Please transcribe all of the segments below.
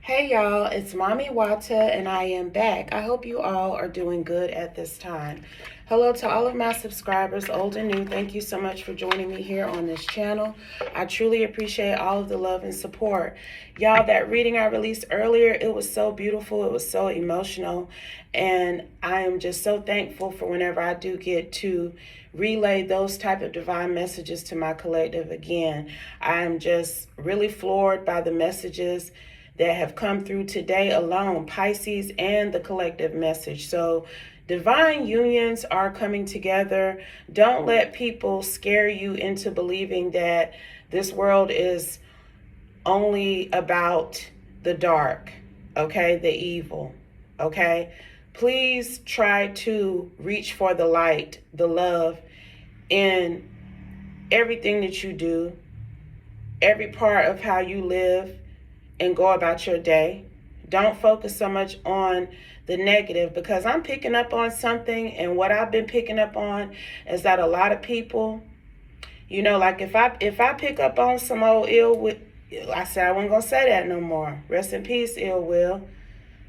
Hey y'all, it's Mami Wata and I am back. I hope you all are doing good at this time. Hello to all of my subscribers, old and new. Thank you so much for joining me here on this channel. I truly appreciate all of the love and support. Y'all, that reading I released earlier, it was so beautiful. It was so emotional. And I am just so thankful for whenever I do get to relay those type of divine messages to my collective again. I am just really floored by the messages that have come through today alone, Pisces and the collective message. So divine unions are coming together. Don't let people scare you into believing that this world is only about the dark, okay, the evil, okay? Please try to reach for the light, the love in everything that you do, every part of how you live and go about your day. Don't focus so much on the negative, because I'm picking up on something, and what I've been picking up on is that a lot of people, like if I pick up on some old ill will, I said I wasn't gonna say that no more. Rest in peace, ill will.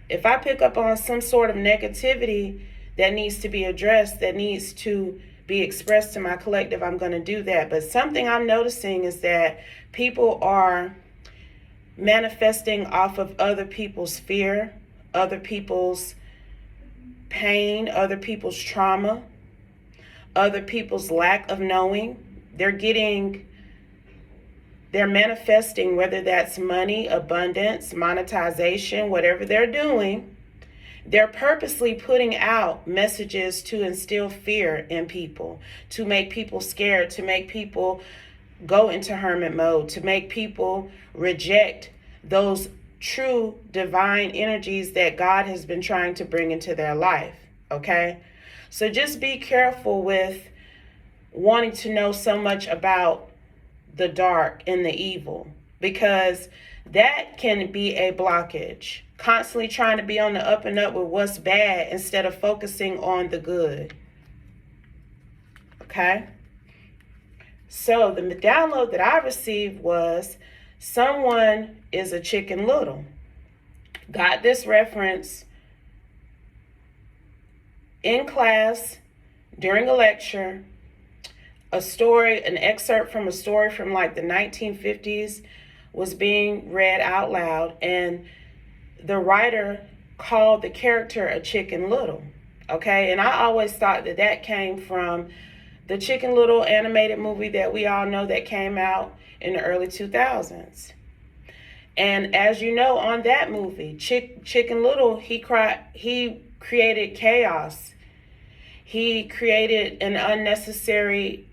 If I pick up on some sort of negativity that needs to be addressed, that needs to be expressed to my collective, I'm going to do that. But something I'm noticing is that people are manifesting off of other people's fear, other people's pain, other people's trauma, other people's lack of knowing. They're manifesting, whether that's money, abundance, monetization, whatever they're doing. They're purposely putting out messages to instill fear in people, to make people scared, to make people go into hermit mode, to make people reject those true divine energies that God has been trying to bring into their life, okay? So just be careful with wanting to know so much about the dark and the evil, because that can be a blockage. Constantly trying to be on the up and up with what's bad instead of focusing on the good, okay? So the download that I received was someone is a Chicken Little. Got this reference in class during a lecture, an excerpt from a story from like the 1950s was being read out loud, and the writer called the character a Chicken Little, okay? And I always thought that came from the Chicken Little animated movie that we all know that came out in the early 2000s. And as you know, on that movie, Chicken Little, he created chaos. He created an unnecessary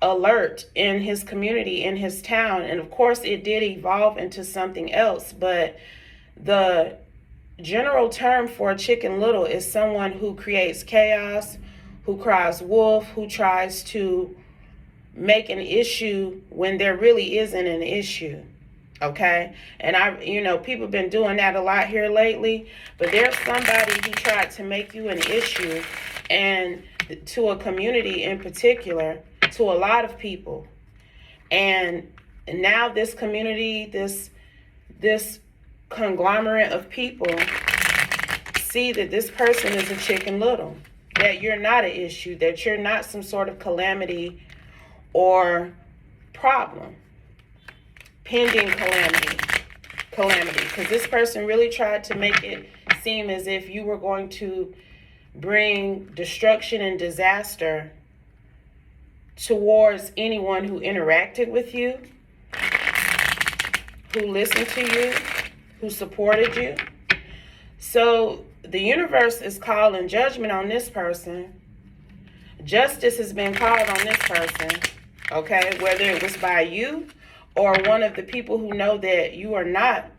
alert in his community, in his town. And of course, it did evolve into something else. But the general term for Chicken Little is someone who creates chaos, who cries wolf, who tries to make an issue when there really isn't an issue, okay? And people have been doing that a lot here lately, but there's somebody who tried to make you an issue, and to a community in particular, to a lot of people. And now this community, this conglomerate of people see that this person is a Chicken Little, that you're not an issue, that you're not some sort of calamity or problem, pending calamity, because this person really tried to make it seem as if you were going to bring destruction and disaster towards anyone who interacted with you, who listened to you, who supported you. So the universe is calling judgment on this person. Justice has been called on this person, okay? Whether it was by you or one of the people who know that you are not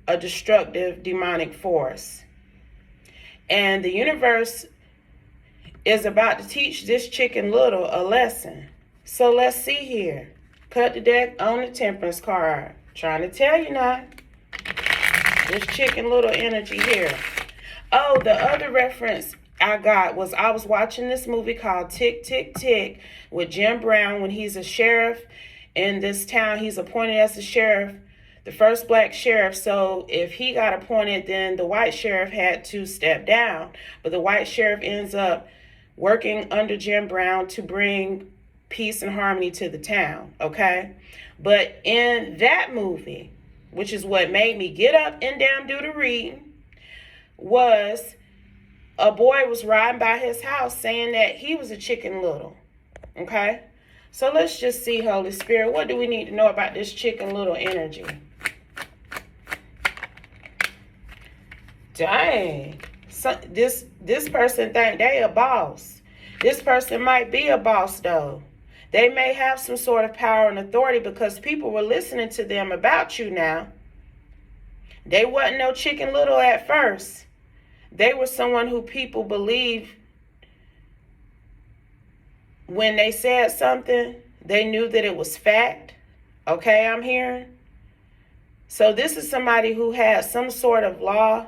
a destructive demonic force. And the universe is about to teach this Chicken Little a lesson. So let's see here. Cut the deck on the Temperance card. Trying to tell you now. This Chicken Little energy here. Oh, the other reference I got was I was watching this movie called Tick, Tick, Tick with Jim Brown when he's a sheriff in this town. He's appointed as the sheriff The first black sheriff, so if he got appointed, then the white sheriff had to step down. But the white sheriff ends up working under Jim Brown to bring peace and harmony to the town, okay? But in that movie, which is what made me get up and down, do the reading, was a boy was riding by his house saying that he was a Chicken Little, okay? So let's just see, Holy Spirit, what do we need to know about this Chicken Little energy? Dang. So this person think they a boss. This person might be a boss, though. They may have some sort of power and authority because people were listening to them about you now. They wasn't no Chicken Little at first. They were someone who people believed when they said something, they knew that it was fact. Okay, I'm hearing. So this is somebody who had some sort of law.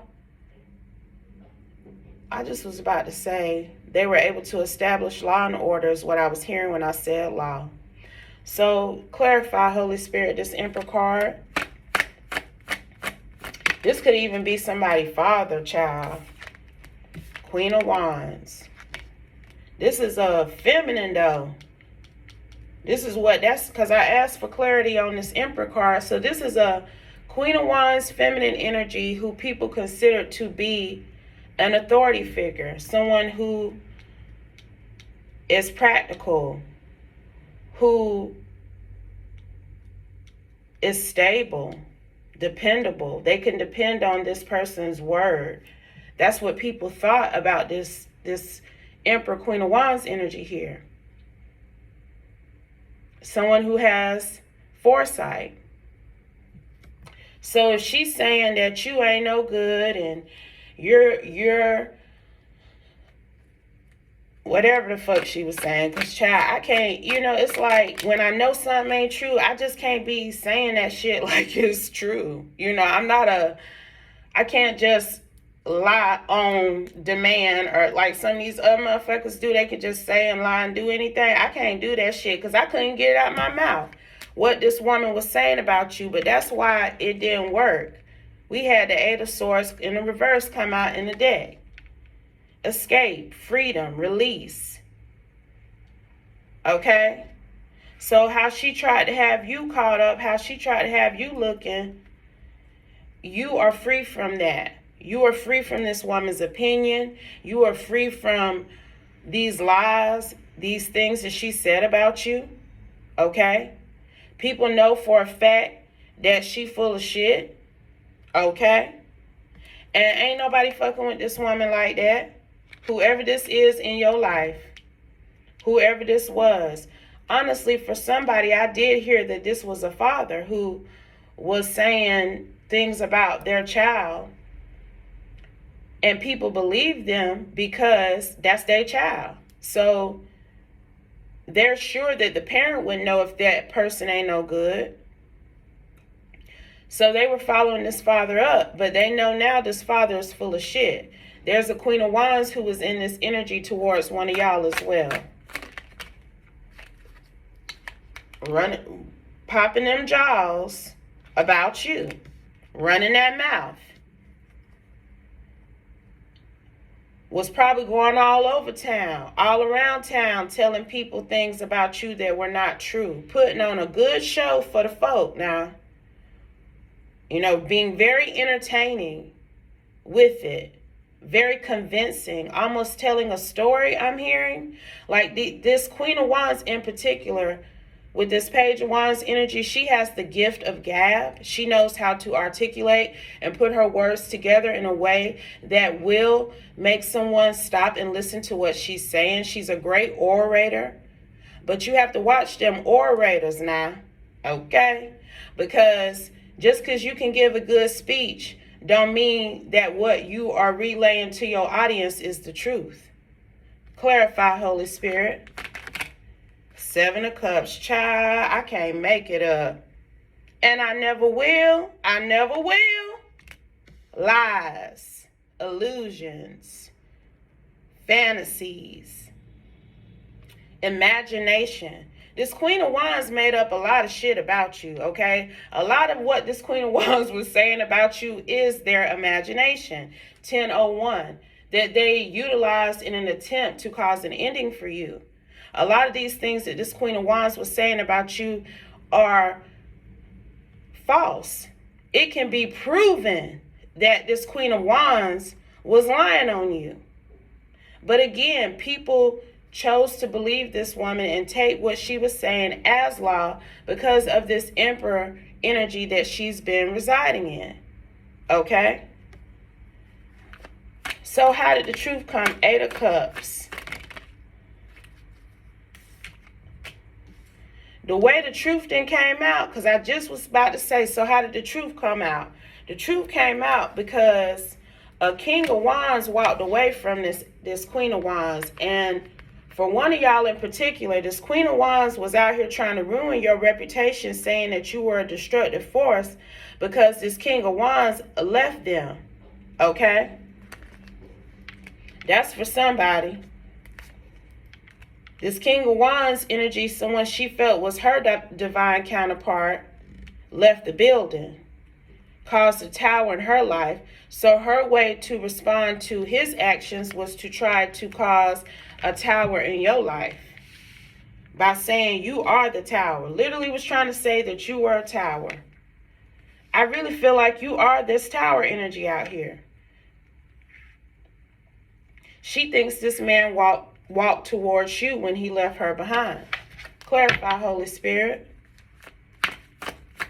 I just was about to say they were able to establish law and order is what I was hearing when I said law. So clarify, Holy Spirit, this Emperor card. This could even be somebody's father, child. Queen of Wands. This is a feminine, though. This is what, that's because I asked for clarity on this Emperor card. So this is a Queen of Wands feminine energy who people consider to be an authority figure. Someone who is practical. Who is stable. Dependable. They can depend on this person's word. That's what people thought about this Emperor Queen of Wands energy here. Someone who has foresight. So if she's saying that you ain't no good and you're whatever the fuck she was saying, because child, I can't, it's like when I know something ain't true, I just can't be saying that shit like it's true. I can't just lie on demand, or like some of these other motherfuckers do. They can just say and lie and do anything. I can't do that shit because I couldn't get it out my mouth what this woman was saying about you. But that's why it didn't work. We had the Eight of Swords in the reverse come out in the deck. Escape, freedom, release. Okay? So how she tried to have you caught up, how she tried to have you looking, you are free from that. You are free from this woman's opinion. You are free from these lies, these things that she said about you. Okay? People know for a fact that she full of shit. Okay? And ain't nobody fucking with this woman like that. Whoever this is in your life, whoever this was. Honestly, for somebody, I did hear that this was a father who was saying things about their child. And people believe them because that's their child. So they're sure that the parent would know if that person ain't no good. So they were following this father up, but they know now this father is full of shit. There's a Queen of Wands who was in this energy towards one of y'all as well. Popping them jaws about you. Running that mouth. Was probably going all over town, all around town, telling people things about you that were not true. Putting on a good show for the folk now. Being very entertaining with it. Very convincing, almost telling a story, I'm hearing. Like this Queen of Wands in particular, with this Page of Wands energy, she has the gift of gab. She knows how to articulate and put her words together in a way that will make someone stop and listen to what she's saying. She's a great orator, but you have to watch them orators now, okay? Because just because you can give a good speech don't mean that what you are relaying to your audience is the truth. Clarify, Holy Spirit. Seven of Cups. Child, I can't make it up. And I never will. I never will. Lies. Illusions. Fantasies. Imagination. This Queen of Wands made up a lot of shit about you, okay? A lot of what this Queen of Wands was saying about you is their imagination. 1001. That they utilized in an attempt to cause an ending for you. A lot of these things that this Queen of Wands was saying about you are false. It can be proven that this Queen of Wands was lying on you. But again, people chose to believe this woman and take what she was saying as law because of this Emperor energy that she's been residing in. Okay? So how did the truth come? 8 of Cups. The way the truth then came out, because I just was about to say, so how did the truth come out? The truth came out because a King of Wands walked away from this Queen of Wands. And for one of y'all in particular, this Queen of Wands was out here trying to ruin your reputation, saying that you were a destructive force because this King of Wands left them. Okay? That's for somebody. This King of Wands energy, someone she felt was her divine counterpart, left the building, caused a tower in her life. So her way to respond to his actions was to try to cause a tower in your life by saying you are the tower. Literally was trying to say that you were a tower. I really feel like you are this tower energy out here. She thinks this man walked towards you when he left her behind. Clarify, Holy Spirit.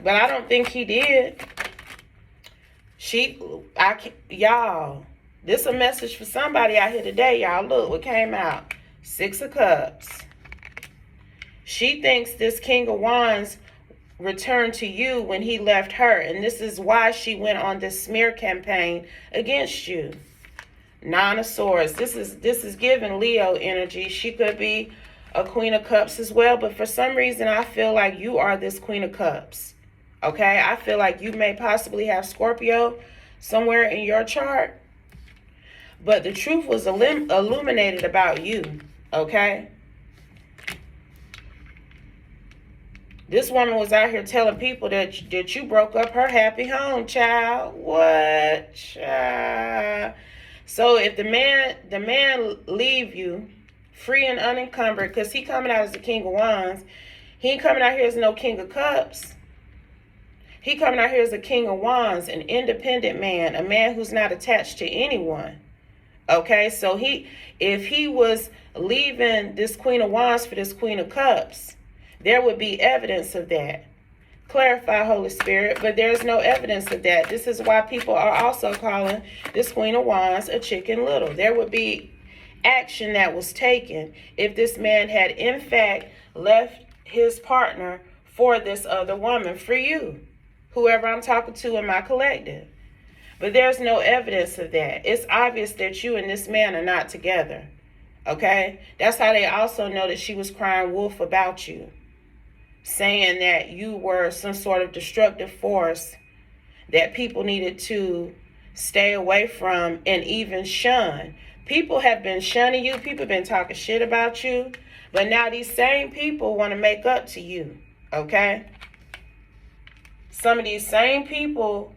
But I don't think he did. Y'all, this is a message for somebody out here today, y'all. Look what came out. 6 of Cups. She thinks this King of Wands returned to you when he left her. And this is why she went on this smear campaign against you. 9 of Swords. This is giving Leo energy. She could be a Queen of Cups as well. But for some reason, I feel like you are this Queen of Cups. Okay? I feel like you may possibly have Scorpio somewhere in your chart. But the truth was illuminated about you. Okay? This woman was out here telling people that you broke up her happy home, child. What, child? So if the man leave you free and unencumbered, because he coming out as the King of Wands, he ain't coming out here as no King of Cups. He coming out here as a King of Wands, an independent man, a man who's not attached to anyone. Okay, so if he was leaving this Queen of Wands for this Queen of Cups, there would be evidence of that. Clarify, Holy Spirit, but there's no evidence of that. This is why people are also calling this Queen of Wands a Chicken Little. There would be action that was taken if this man had in fact left his partner for this other woman, for you, whoever I'm talking to in my collective. But there's no evidence of that. It's obvious that you and this man are not together. Okay? That's how they also know that she was crying wolf about you, saying that you were some sort of destructive force that people needed to stay away from and even shun. People have been shunning you. People have been talking shit about you. But now these same people want to make up to you. Okay? Some of these same people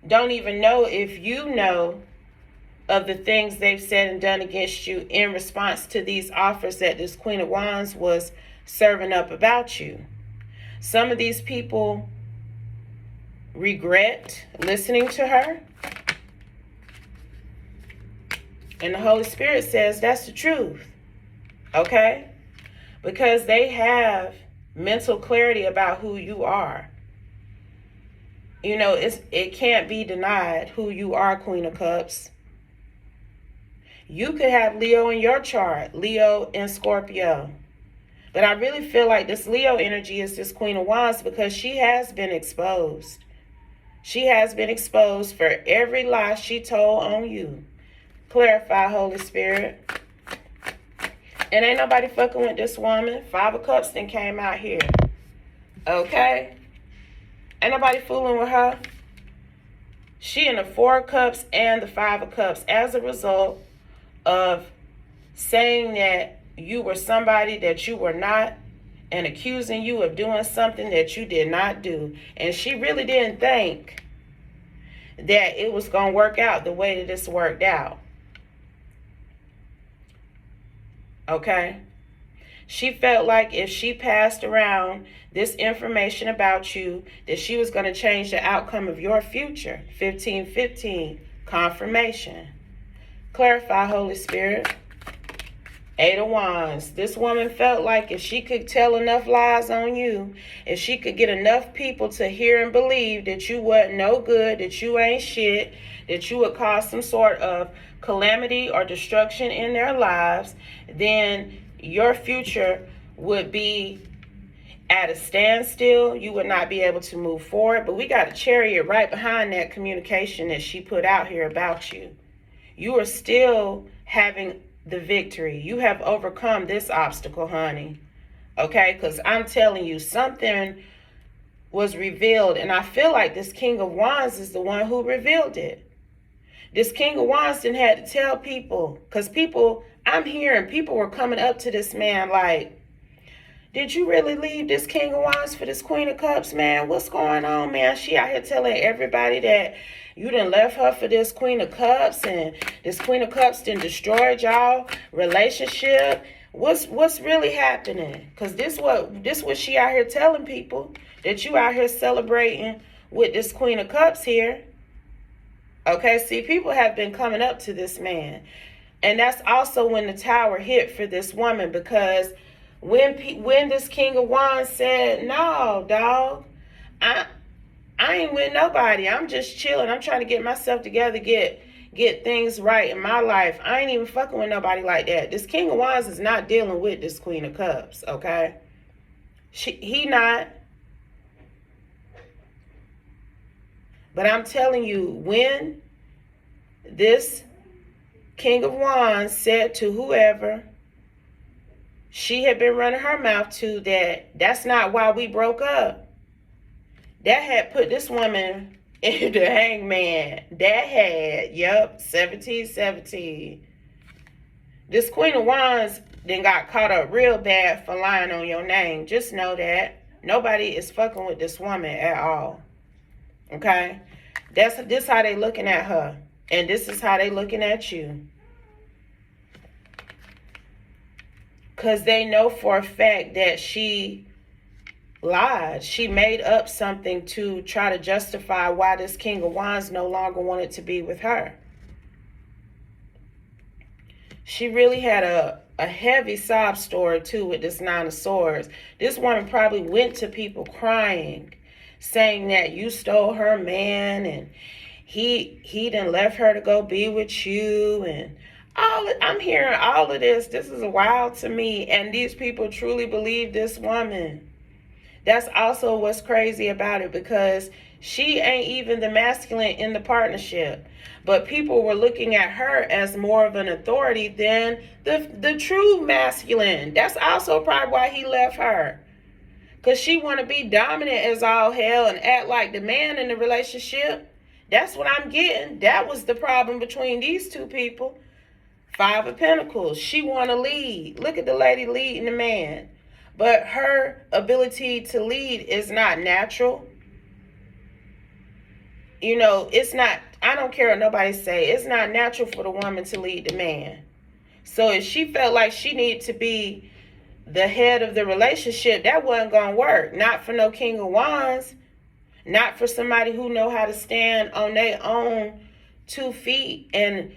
don't even know if you know of the things they've said and done against you in response to these offers that this Queen of Wands was serving up about you. Some of these people regret listening to her. And the Holy Spirit says that's the truth. Okay? Because they have mental clarity about who you are. You know, it can't be denied who you are, Queen of Cups. You could have Leo in your chart, Leo and Scorpio. But I really feel like this Leo energy is this Queen of Wands because she has been exposed. She has been exposed for every lie she told on you. Clarify, Holy Spirit. And ain't nobody fucking with this woman. 5 of Cups then came out here. Okay? Ain't nobody fooling with her. She in the 4 of Cups and the 5 of Cups as a result of saying that you were somebody that you were not and accusing you of doing something that you did not do. And she really didn't think that it was going to work out the way that it's worked out. Okay? She felt like if she passed around this information about you, that she was going to change the outcome of your future. 1515, confirmation. Clarify, Holy Spirit. Eight of Wands. This woman felt like if she could tell enough lies on you, if she could get enough people to hear and believe that you wasn't no good, that you ain't shit, that you would cause some sort of calamity or destruction in their lives, then your future would be at a standstill. You would not be able to move forward. But we got a chariot right behind that communication that she put out here about you. You are still having the victory. You have overcome this obstacle, honey. Okay? Because I'm telling you, something was revealed. And I feel like this King of Wands is the one who revealed it. This King of Wands didn't have to tell people. Because people, I'm hearing people were coming up to this man like, did you really leave this King of Wands for this Queen of Cups, man? What's going on, man? She out here telling everybody that you done left her for this Queen of Cups, and this Queen of Cups done destroyed y'all relationship. What's really happening? Because this what she out here telling people, that you out here celebrating with this Queen of Cups here. Okay, see, people have been coming up to this man. And that's also when the tower hit for this woman, because when this King of Wands said, no, dog, I ain't with nobody. I'm just chilling. I'm trying to get myself together, get things right in my life. I ain't even fucking with nobody like that. This King of Wands is not dealing with this Queen of Cups, okay? He not. But I'm telling you, when this King of Wands said to whoever she had been running her mouth to that's not why we broke up, that had put this woman in the hangman. That had, 1717. This Queen of Wands then got caught up real bad for lying on your name. Just know that. Nobody is fucking with this woman at all. Okay? This how they looking at her. And this is how they looking at you. Because they know for a fact that she lied. She made up something to try to justify why this King of Wands no longer wanted to be with her. She really had a heavy sob story too with this Nine of Swords. This woman probably went to people crying, saying that you stole her man and he done left her to go be with you, and I'm hearing all of this. This is wild to me. And these people truly believe this woman. That's also what's crazy about it, because she ain't even the masculine in the partnership. But people were looking at her as more of an authority than the true masculine. That's also probably why he left her. Because she want to be dominant as all hell and act like the man in the relationship. That's what I'm getting. That was the problem between these two people. Five of Pentacles. She want to lead. Look at the lady leading the man. But her ability to lead is not natural. You know, it's not, I don't care what nobody say, it's not natural for the woman to lead the man. So if she felt like she needed to be the head of the relationship, that wasn't going to work. Not for no King of Wands. Not for somebody who know how to stand on their own 2 feet and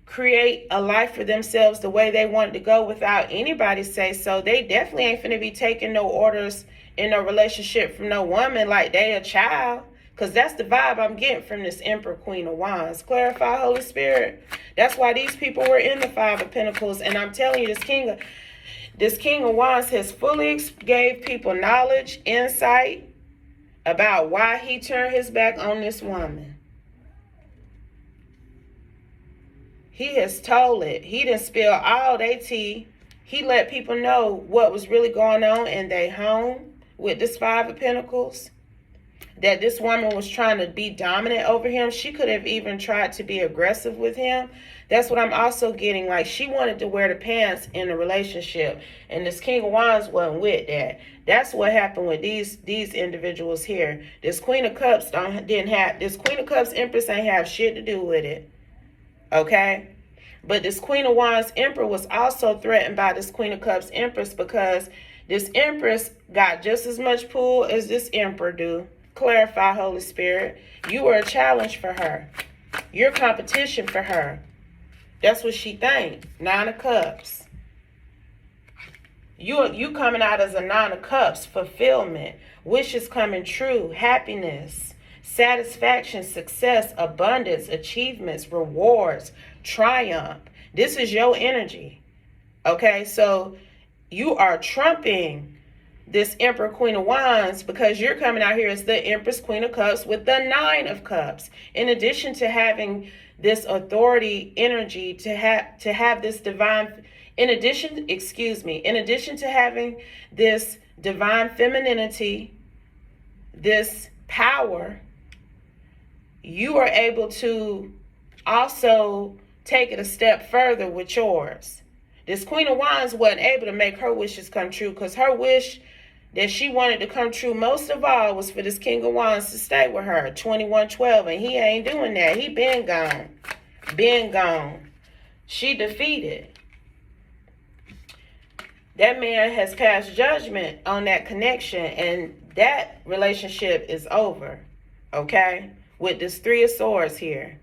create a life for themselves the way they want to go without anybody say so. They definitely ain't finna be taking no orders in a relationship from no woman like they a child. Because that's the vibe I'm getting from this Emperor Queen of Wands. Clarify, Holy Spirit. That's why these people were in the Five of Pentacles. And I'm telling you, this King of Wands has fully gave people knowledge, insight about why he turned his back on this woman. He has told it. He done spilled all their tea. He let people know what was really going on in their home with this Five of Pentacles. that this woman was trying to be dominant over him. She could have even tried to be aggressive with him. That's what I'm also getting. Like, she wanted to wear the pants in the relationship, and this King of Wands wasn't with that. That's what happened with these individuals here. This Queen of Cups this Queen of Cups Empress ain't have shit to do with it. Okay? But this Queen of Wands Emperor was also threatened by this Queen of Cups Empress, because this Empress got just as much pull as this Emperor do. Clarify, Holy Spirit. You are a challenge for her. You're competition for her. That's what she think. Nine of Cups. You coming out as a Nine of Cups. Fulfillment. Wishes coming true. Happiness. Satisfaction. Success. Abundance. Achievements. Rewards. Triumph. This is your energy. Okay, so you are trumping this Emperor Queen of Wands, because you're coming out here as the Empress Queen of Cups with the Nine of Cups. In addition to having this authority energy, to have this divine, in addition to having this divine femininity, this power, you are able to also take it a step further with yours. This Queen of Wands wasn't able to make her wishes come true, because her wish that she wanted to come true most of all was for this King of Wands to stay with her, 2112, and he ain't doing that. He been gone. Been gone. She defeated. That man has passed judgment on that connection, and that relationship is over. Okay? With this Three of Swords here.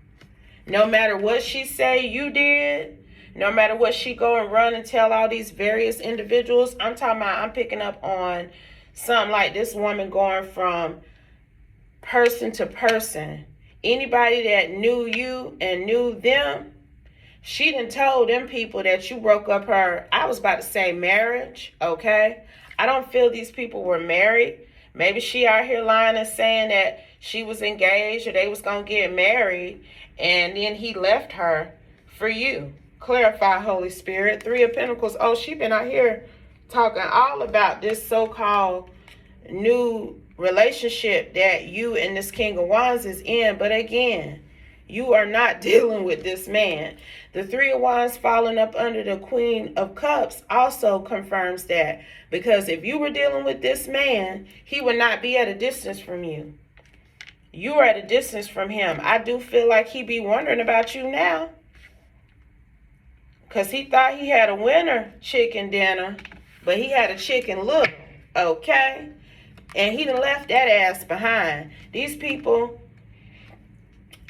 No matter what she say you did, no matter what she go and run and tell all these various individuals, I'm picking up on something like this woman going from person to person. Anybody that knew you and knew them, she done told them people that you broke up her, I was about to say marriage, okay? I don't feel these people were married. Maybe she out here lying and saying that she was engaged or they was going to get married, and then he left her for you. Clarify, Holy Spirit. Three of Pentacles. Oh, she been out here talking all about this so-called new relationship that you and this King of Wands is in. But again, you are not dealing with this man. The Three of Wands falling up under the Queen of Cups also confirms that. Because if you were dealing with this man, he would not be at a distance from you. You are at a distance from him. I do feel like he be wondering about you now. Because he thought he had a winter chicken dinner, but he had a chicken little, okay? And he done left that ass behind. These people,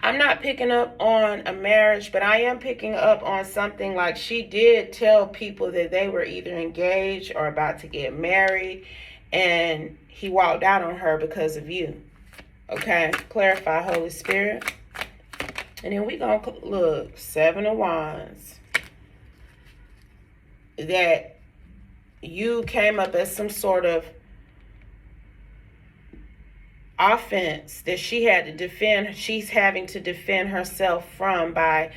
I'm not picking up on a marriage, but I am picking up on something like she did tell people that they were either engaged or about to get married, and he walked out on her because of you. Okay? Clarify, Holy Spirit. And then we gonna look, Seven of Wands. That you came up as some sort of offense that she had to defend. She's having to defend herself from by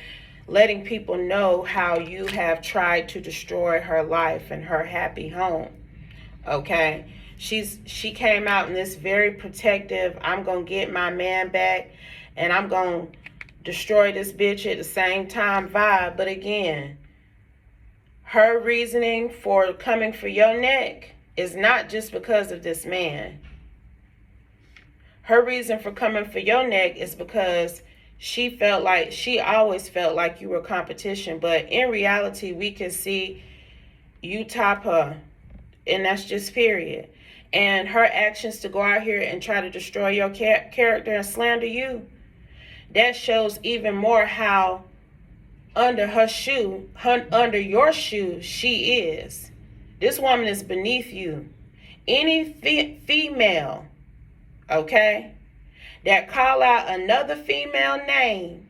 letting people know how you have tried to destroy her life and her happy home. Okay? She came out in this very protective, I'm going to get my man back and I'm going to destroy this bitch at the same time vibe. But again, her reasoning for coming for your neck is not just because of this man. Her reason for coming for your neck is because she always felt like you were competition. But in reality, we can see you top her. And that's just period. And her actions to go out here and try to destroy your character and slander you, that shows even more how under your shoe she is. This woman is beneath you. Any female, okay, that call out another female name.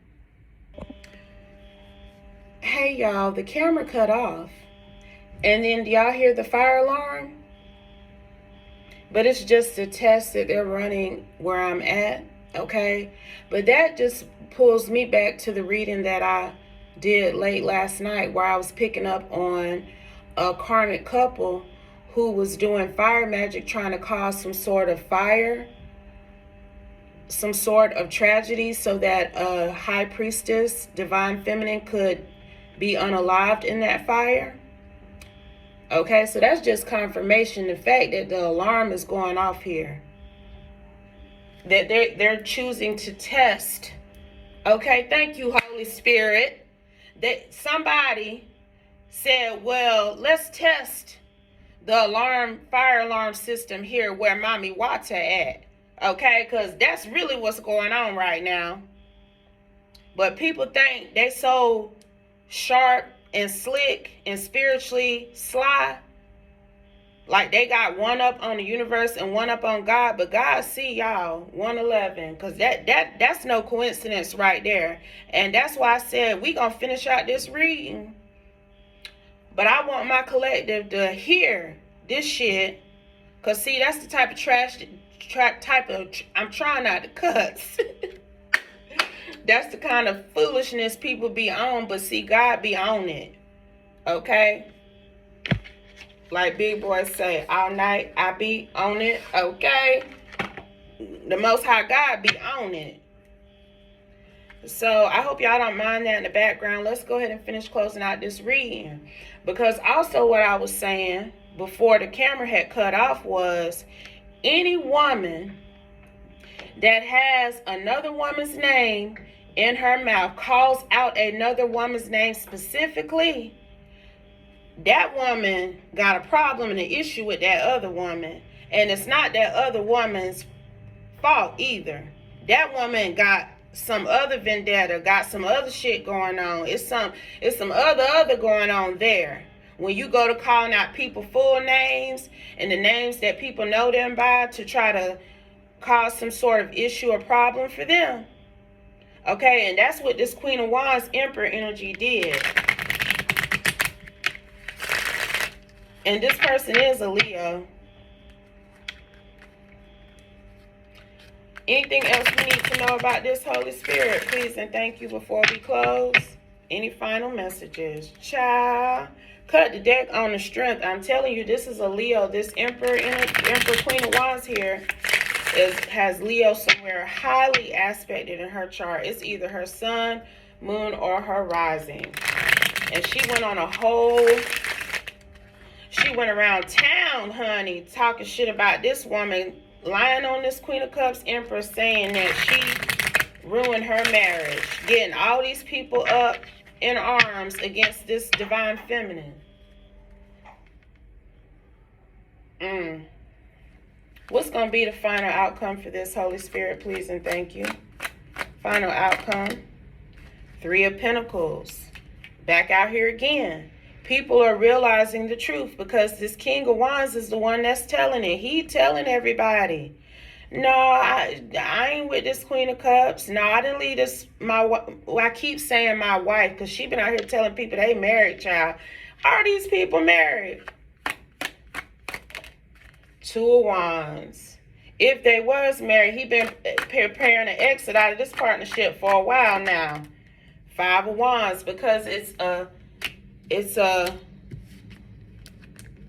Hey y'all, the camera cut off. And then do y'all hear the fire alarm? But it's just a test that they're running where I'm at, okay? But that just pulls me back to the reading that I did late last night, where I was picking up on a karmic couple who was doing fire magic, trying to cause some sort of fire some sort of tragedy so that a high priestess, divine feminine, could be unalived in that fire. Okay, so that's just confirmation. The fact that the alarm is going off here, that they're choosing to test. Okay, thank you, Holy Spirit. That somebody said, well, let's test the fire alarm system here where Mami Wata at. Okay, because that's really what's going on right now. But people think they so sharp and slick and spiritually sly, like they got one up on the universe and one up on God. But God see y'all 111, because that's no coincidence right there. And that's why I said we gonna finish out this reading, but I want my collective to hear this shit, because see, that's the type of I'm trying not to cuss. That's the kind of foolishness people be on, but see, God be on it. Okay? Like big boys say, all night I be on it. Okay? The Most High God be on it. So I hope y'all don't mind that in the background. Let's go ahead and finish closing out this reading. Because also what I was saying before the camera had cut off was, any woman that has another woman's name in her mouth, calls out another woman's name specifically, that woman got a problem and an issue with that other woman. And it's not that other woman's fault either. That woman got some other vendetta, got some other shit going on. It's some other going on there. When you go to calling out people full names and the names that people know them by to try to cause some sort of issue or problem for them. Okay, and that's what this Queen of Wands Emperor energy did. And this person is a Leo. Anything else we need to know about this, Holy Spirit? Please and thank you before we close. Any final messages? Child, cut the deck on the strength. I'm telling you, this is a Leo. This Emperor Queen of Wands here has Leo somewhere highly aspected in her chart. It's either her sun, moon, or her rising. And she went on she went around town, honey, talking shit about this woman, lying on this Queen of Cups Emperor, saying that she ruined her marriage, getting all these people up in arms against this divine feminine. What's going to be the final outcome for this, Holy Spirit, please and thank you? Final outcome. 3 of Pentacles. Back out here again. People are realizing the truth because this King of Wands is the one that's telling it. He telling everybody. No, I ain't with this Queen of Cups. No, I didn't leave this. I keep saying my wife, because she been out here telling people they married, child. Are these people married? 2 of Wands. If they was married, he been preparing an exit out of this partnership for a while now. 5 of Wands, because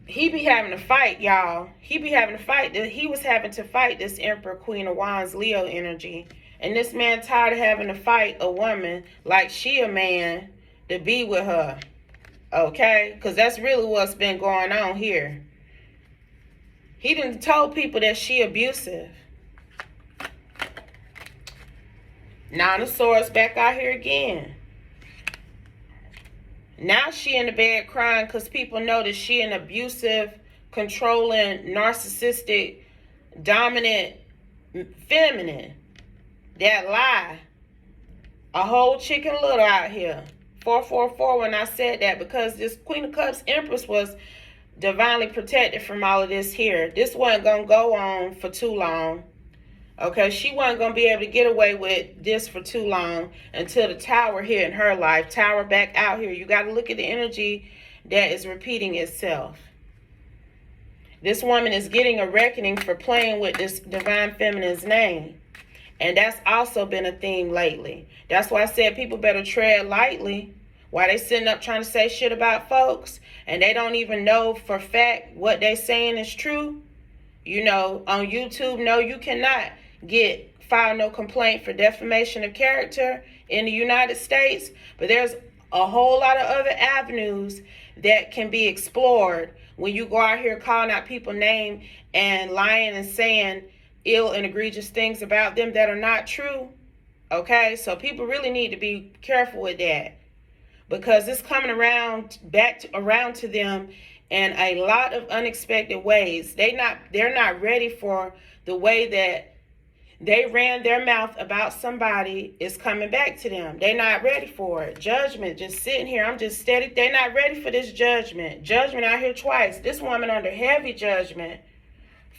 he be having to fight, y'all. He be having to fight. He was having to fight this Emperor Queen of Wands Leo energy. And this man tired of having to fight a woman like she a man to be with her. Okay? Because that's really what's been going on here. He done told people that she abusive. 9 of Swords back out here again. Now she in the bed crying because people know that she an abusive, controlling, narcissistic, dominant feminine. That lie. A whole Chicken Little out here. 444 when I said that, because this Queen of Cups Empress was divinely protected from all of this here. This wasn't going to go on for too long. Okay, she wasn't going to be able to get away with this for too long until the Tower hit in her life. Tower back out here. You got to look at the energy that is repeating itself. This woman is getting a reckoning for playing with this divine feminine's name. And that's also been a theme lately. That's why I said people better tread lightly. While they sitting up trying to say shit about folks and they don't even know for fact what they saying is true. You know, on YouTube, no, you cannot get file no complaint for defamation of character in the United States, but there's a whole lot of other avenues that can be explored when you go out here calling out people's name and lying and saying ill and egregious things about them that are not true. Okay, so people really need to be careful with that, because it's coming around around to them in a lot of unexpected ways. They're not ready for the way that they ran their mouth about somebody is coming back to them. They're not ready for it. Judgment just sitting here. I'm just steady. They're not ready for this judgment. Judgment out here twice. This woman under heavy judgment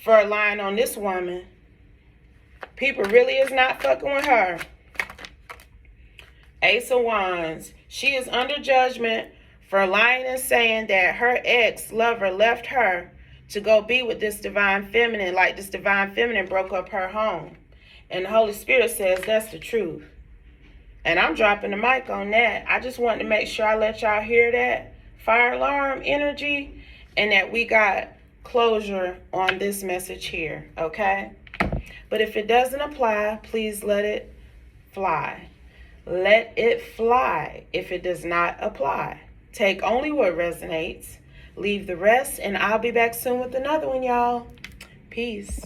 for lying on this woman. People really is not fucking with her. Ace of Wands. She is under judgment for lying and saying that her ex-lover left her to go be with this divine feminine, like this divine feminine broke up her home. And the Holy Spirit says that's the truth. And I'm dropping the mic on that. I just wanted to make sure I let y'all hear that fire alarm energy and that we got closure on this message here, okay? But if it doesn't apply, please let it fly. Let it fly if it does not apply. Take only what resonates. Leave the rest, and I'll be back soon with another one, y'all. Peace.